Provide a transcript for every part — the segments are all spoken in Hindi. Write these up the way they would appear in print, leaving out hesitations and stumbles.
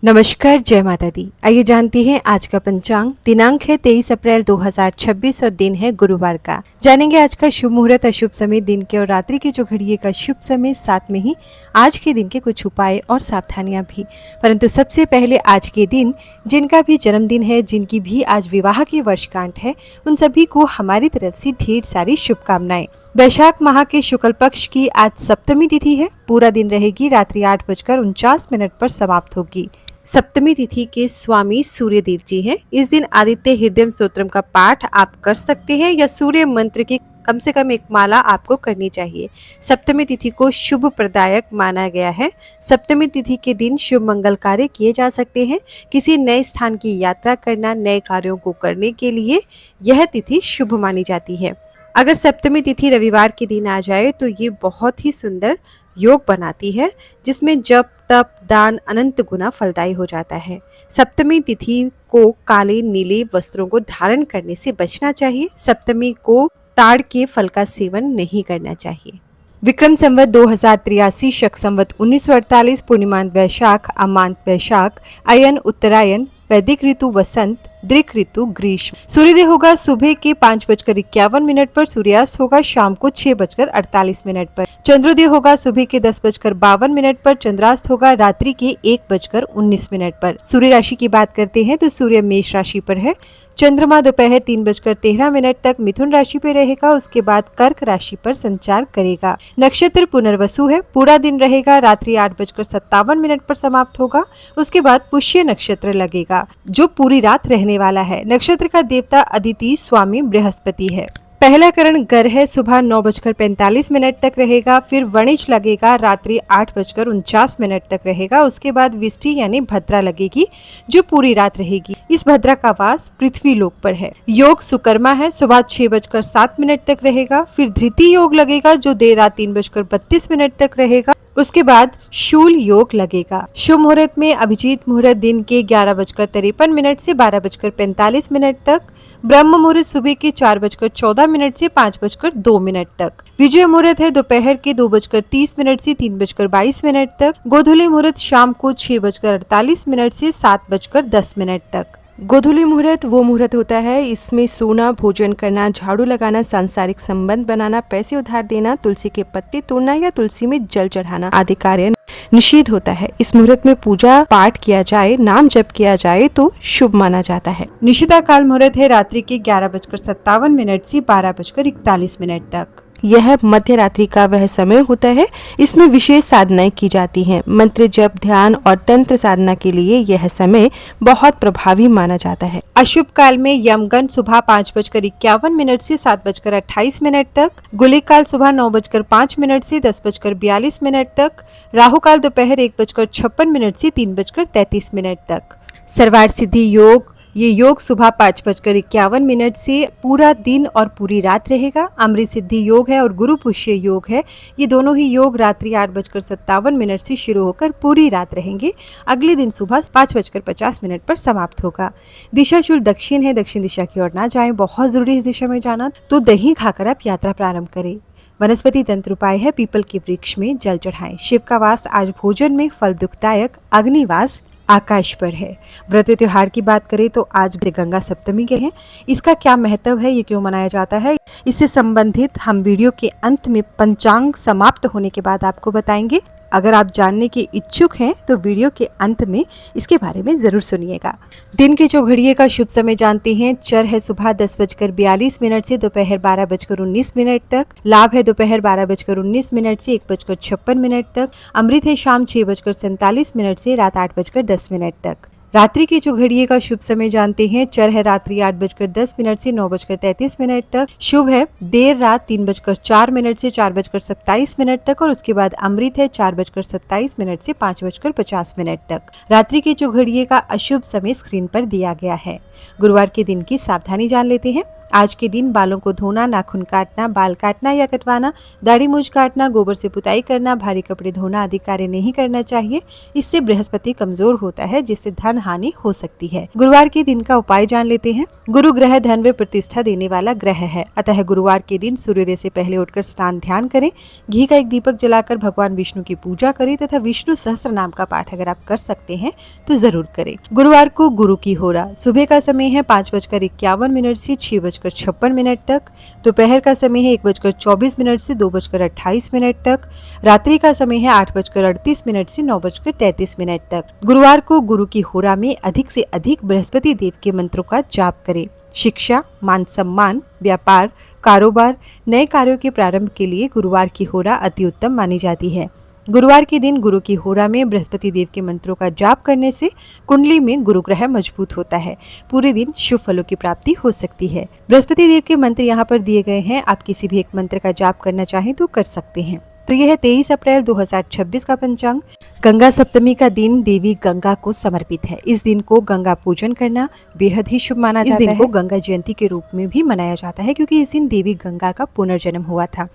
नमस्कार, जय माता दी। आइए जानते हैं आज का पंचांग। दिनांक है 23 अप्रैल 2026 और दिन है गुरुवार का। जानेंगे आज का शुभ मुहूर्त, अशुभ समय, दिन के और रात्रि के जो घड़िए का शुभ समय, साथ में ही आज के दिन के कुछ उपाय और सावधानियां भी। परंतु सबसे पहले आज के दिन जिनका भी जन्मदिन है, जिनकी भी आज विवाह की वर्षगांठ है, उन सभी को हमारी तरफ से ढेर सारी शुभकामनाएं। वैशाख माह के शुक्ल पक्ष की आज सप्तमी तिथि है। पूरा दिन रहेगी, रात्रि 8:49 पर समाप्त होगी। सप्तमी तिथि के स्वामी सूर्य देव जी हैं। इस दिन आदित्य हृदय स्तोत्रम का पाठ आप कर सकते हैं या सूर्य मंत्र की कम से कम एक माला आपको करनी चाहिए। सप्तमी तिथि को शुभ प्रदायक माना गया है। सप्तमी तिथि के दिन शुभ मंगल कार्य किए जा सकते हैं। किसी नए स्थान की यात्रा करना, नए कार्यों को करने के लिए यह तिथि शुभ मानी जाती है। अगर सप्तमी तिथि रविवार के दिन आ जाए तो ये बहुत ही सुंदर योग बनाती है, जिसमें जप तप दान अनंत गुना फलदायी हो जाता है। सप्तमी तिथि को काले नीले वस्त्रों को धारण करने से बचना चाहिए। सप्तमी को ताड़ के फल का सेवन नहीं करना चाहिए। विक्रम संवत 2083, शक संवत 1948, पूर्णिमांत वैशाख, अमांत वैशाख, अयन उत्तरायण, वैदिक ऋतु वसंत, दृक ऋतु ग्रीष्म। सूर्योदय होगा सुबह के 5:51 पर, सूर्यास्त होगा शाम को 6:48 पर। चंद्रोदय होगा सुबह के 10:52 पर, चंद्रास्त होगा रात्रि के 1:19 पर। सूर्य राशि की बात करते हैं तो सूर्य मेष राशि पर है। चंद्रमा दोपहर 3:13 तक मिथुन राशि पर रहेगा, उसके बाद कर्क राशि पर संचार करेगा। नक्षत्र पुनर्वसु है। पूरा दिन रहेगा, रात्रि 8:57 पर समाप्त होगा। उसके बाद पुष्य नक्षत्र लगेगा जो पूरी रात रहने वाला है। नक्षत्र का देवता अदिति स्वामी बृहस्पति है। पहला करण गर है, सुबह 9:45 तक रहेगा। फिर वणिज लगेगा, रात्रि 8:49 तक रहेगा। उसके बाद विष्टि यानी भद्रा लगेगी जो पूरी रात रहेगी। इस भद्रा का वास पृथ्वी लोक पर है। योग सुकर्मा है, सुबह 6:07 तक रहेगा। फिर धृति योग लगेगा जो देर रात 3:32 तक रहेगा। उसके बाद शूल योग लगेगा। शुभ मुहूर्त में अभिजीत मुहूर्त दिन के 11:53 से 12:45 तक। ब्रह्म मुहूर्त सुबह के 4:14 से 5:02 तक। विजय मुहूर्त है दोपहर के 2:30 से 3:22 तक। गोधूली मुहूर्त शाम को 6:48 से 7:10 तक। गोधूली मुहूर्त वो मुहूर्त होता है, इसमें सोना, भोजन करना, झाड़ू लगाना, सांसारिक संबंध बनाना, पैसे उधार देना, तुलसी के पत्ते तोड़ना या तुलसी में जल चढ़ाना आदि कार्य निषेध होता है। इस मुहूर्त में पूजा पाठ किया जाए, नाम जप किया जाए तो शुभ माना जाता है। निषिद्धा काल मुहूर्त है रात्रि के 11:57 से 12:41 तक। यह मध्य रात्रि का वह समय होता है, इसमें विशेष साधनाएं की जाती हैं। मंत्र जप, ध्यान और तंत्र साधना के लिए यह समय बहुत प्रभावी माना जाता है। अशुभ काल में यमगंड सुबह 5:51 से 7:28 तक। गुलिक काल सुबह 9:05 से 10:42 तक। राहु काल दोपहर 1:56 से 3:33 तक। सर्वार्थ सिद्धि योग, ये योग सुबह 5:51 से पूरा दिन और पूरी रात रहेगा। अमृत सिद्धि योग है और गुरु पुष्य योग है। ये दोनों ही योग रात्रि 8:57 से शुरू होकर पूरी रात रहेंगे। अगले दिन सुबह 5:50 पर समाप्त होगा। दिशा शुल दक्षिण है, दक्षिण दिशा की ओर ना जाएं, बहुत जरूरी है इस दिशा में जाना। तो दही खाकर आप यात्रा प्रारंभ करें। वनस्पति तंत्र उपाय है, पीपल के वृक्ष में जल चढ़ाएं। शिव का वास आज भोजन में फल दुखदायक अग्निवास आकाश पर है। व्रत त्योहार की बात करें तो आज गंगा सप्तमी के हैं। इसका क्या महत्व है, ये क्यों मनाया जाता है, इससे संबंधित हम वीडियो के अंत में पंचांग समाप्त होने के बाद आपको बताएंगे। अगर आप जानने के इच्छुक हैं तो वीडियो के अंत में इसके बारे में जरूर सुनिएगा। दिन के जो घड़िए का शुभ समय जानते हैं। चर है सुबह 10:42 से दोपहर 12:19 तक। लाभ है दोपहर 12:19 से 1:56 तक। अमृत है शाम 6:47 से रात 8:10 तक। रात्रि के जो घड़िए का शुभ समय जानते हैं। चर है रात्रि 8:10 से 9:33 तक। शुभ है देर रात 3:04 से 4:27 तक और उसके बाद अमृत है 4:27 से 5:50 तक। रात्रि के जो घड़िए का अशुभ समय स्क्रीन पर दिया गया है। गुरुवार के दिन की सावधानी जान लेते हैं। आज के दिन बालों को धोना, नाखून काटना, बाल काटना या कटवाना, दाढ़ी मूंछ काटना, गोबर से पुताई करना, भारी कपड़े धोना आदि कार्य नहीं करना चाहिए। इससे बृहस्पति कमजोर होता है, जिससे धन हानि हो सकती है। गुरुवार के दिन का उपाय जान लेते हैं। गुरु ग्रह धन व प्रतिष्ठा देने वाला ग्रह है, अतः गुरुवार के दिन सूर्योदय से पहले उठकर स्नान ध्यान करें, घी का एक दीपक जलाकर भगवान विष्णु की पूजा करें तथा विष्णु सहस्त्र नाम का पाठ अगर आप कर सकते हैं तो जरूर करें। गुरुवार को गुरु की होरा सुबह का समय है 5:51 से 6:56 तक, दोपहर का समय है 1:24 से 2:28 तक, रात्रि का समय है 8:38 से 9:33 तक। गुरुवार को गुरु की होरा में अधिक से अधिक बृहस्पति देव के मंत्रों का जाप करें। शिक्षा, मान सम्मान, व्यापार, कारोबार, नए कार्यों के प्रारंभ के लिए गुरुवार की होरा अति उत्तम मानी जाती है। गुरुवार के दिन गुरु की होरा में बृहस्पति देव के मंत्रों का जाप करने से कुंडली में गुरु ग्रह मजबूत होता है। पूरे दिन शुभ फलों की प्राप्ति हो सकती है। बृहस्पति देव के मंत्र यहाँ पर दिए गए हैं, आप किसी भी एक मंत्र का जाप करना चाहें तो कर सकते हैं। तो यह है 23 अप्रैल 2026 का पंचांग। गंगा सप्तमी का दिन देवी गंगा को समर्पित है। इस दिन को गंगा पूजन करना बेहद ही शुभ माना जाता है। इस दिन को गंगा जयंती के रूप में भी मनाया जाता है, क्योंकि इस दिन देवी गंगा का पुनर्जन्म हुआ था।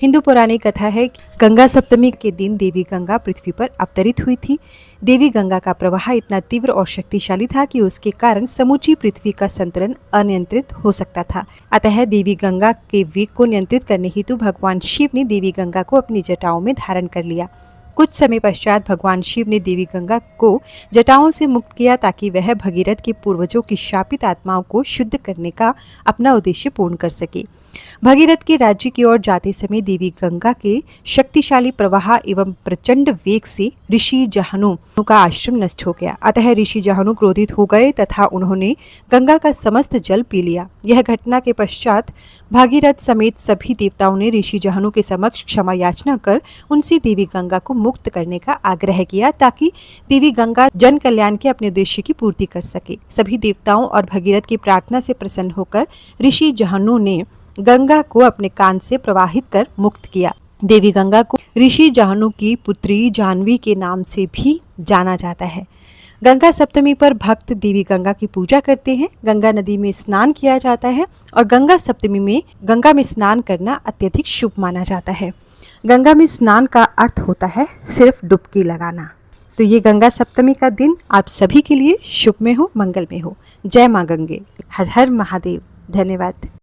हिंदू पौराणिक कथा है कि गंगा सप्तमी के दिन देवी गंगा पृथ्वी पर अवतरित हुई थी। देवी गंगा का प्रवाह इतना तीव्र और शक्तिशाली था कि उसके कारण समूची पृथ्वी का संतुलन अनियंत्रित हो सकता था। अतः देवी गंगा के वेग को नियंत्रित करने हेतु भगवान शिव ने देवी गंगा को अपनी जटाओं में धारण कर लिया। कुछ समय पश्चात भगवान शिव ने देवी गंगा को जटाओं से मुक्त किया, ताकि वह भगीरथ के पूर्वजों की शापित आत्माओं को शुद्ध करने का अपना उद्देश्य पूर्ण कर सके। भगीरथ के राज्य की ओर जाते समय देवी गंगा के शक्तिशाली प्रवाह एवं प्रचंड वेग से ऋषि जहानु का आश्रम नष्ट हो गया। अतः ऋषि जहानु क्रोधित हो गए तथा उन्होंने गंगा का समस्त जल पी लिया। यह घटना के पश्चात भागीरथ समेत सभी देवताओं ने ऋषि जहानु के समक्ष क्षमा याचना कर उनसे देवी गंगा को मुक्त करने का आग्रह किया, ताकि देवी गंगा जन कल्याण के अपने उद्देश्य की पूर्ति कर सके। सभी देवताओं और भगीरथ की प्रार्थना से प्रसन्न होकर ऋषि जहानु ने गंगा को अपने कान से प्रवाहित कर मुक्त किया। देवी गंगा को ऋषि जहानु की पुत्री जाह्नवी के नाम से भी जाना जाता है। गंगा सप्तमी पर भक्त देवी गंगा की पूजा करते हैं। गंगा नदी में स्नान किया जाता है और गंगा सप्तमी में गंगा में स्नान करना अत्यधिक शुभ माना जाता है। गंगा में स्नान का अर्थ होता है सिर्फ डुबकी लगाना। तो ये गंगा सप्तमी का दिन आप सभी के लिए शुभ में हो, मंगल में हो। जय मां गंगे। हर हर महादेव। धन्यवाद।